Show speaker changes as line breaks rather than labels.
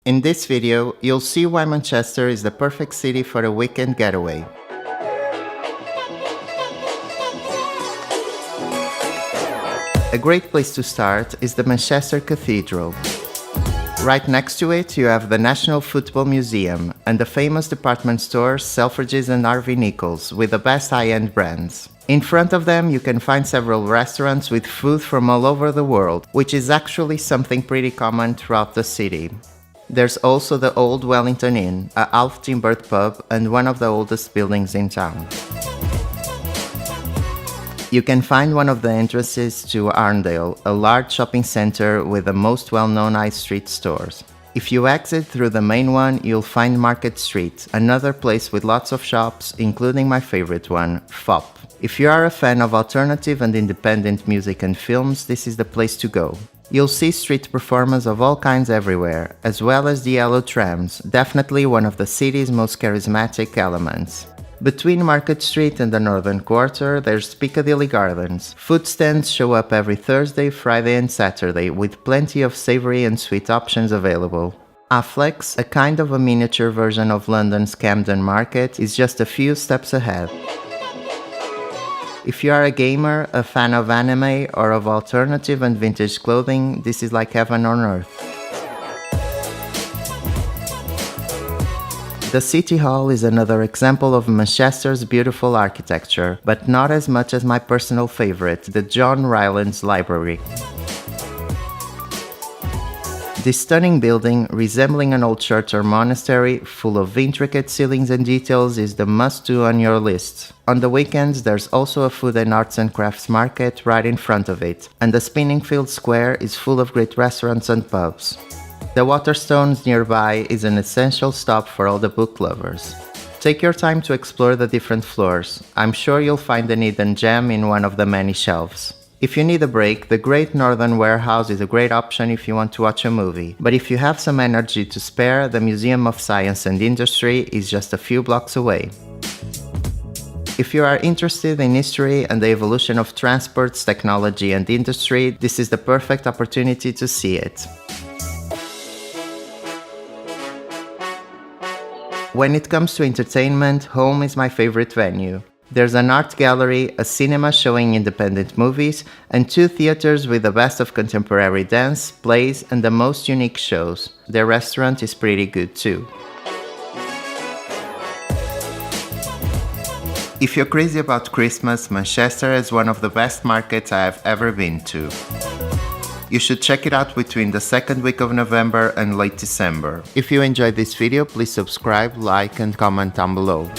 In this video, you'll see why Manchester is the perfect city for a weekend getaway. A great place to start is the Manchester Cathedral. Right next to it, you have the National Football Museum and the famous department stores Selfridges and Harvey Nichols with the best high-end brands. In front of them, you can find several restaurants with food from all over the world, which is actually something pretty common throughout the city. There's also the Old Wellington Inn, a half-timbered pub and one of the oldest buildings in town. You can find one of the entrances to Arndale, a large shopping center with the most well-known high street stores. If you exit through the main one, you'll find Market Street, another place with lots of shops, including my favorite one, FOP. If you are a fan of alternative and independent music and films, this is the place to go. You'll see street performers of all kinds everywhere, as well as the yellow trams, definitely one of the city's most charismatic elements. Between Market Street and the Northern Quarter, there's Piccadilly Gardens. Food stands show up every Thursday, Friday and Saturday, with plenty of savory and sweet options available. Affleck's, a kind of a miniature version of London's Camden Market, is just a few steps ahead. If you are a gamer, a fan of anime, or of alternative and vintage clothing, this is like heaven on earth. The City Hall is another example of Manchester's beautiful architecture, but not as much as my personal favorite, the John Rylands Library. This stunning building, resembling an old church or monastery, full of intricate ceilings and details, is the must-do on your list. On the weekends, there's also a food and arts and crafts market right in front of it, and the Spinningfield Square is full of great restaurants and pubs. The Waterstones nearby is an essential stop for all the book lovers. Take your time to explore the different floors. I'm sure you'll find an hidden gem in one of the many shelves. If you need a break, the Great Northern Warehouse is a great option if you want to watch a movie. But if you have some energy to spare, the Museum of Science and Industry is just a few blocks away. If you are interested in history and the evolution of transports, technology and industry, this is the perfect opportunity to see it. When it comes to entertainment, home is my favorite venue. There's an art gallery, a cinema showing independent movies, and 2 theaters with the best of contemporary dance, plays, and the most unique shows. Their restaurant is pretty good too. If you're crazy about Christmas, Manchester is one of the best markets I have ever been to. You should check it out between the second week of November and late December. If you enjoyed this video, please subscribe, like and comment down below.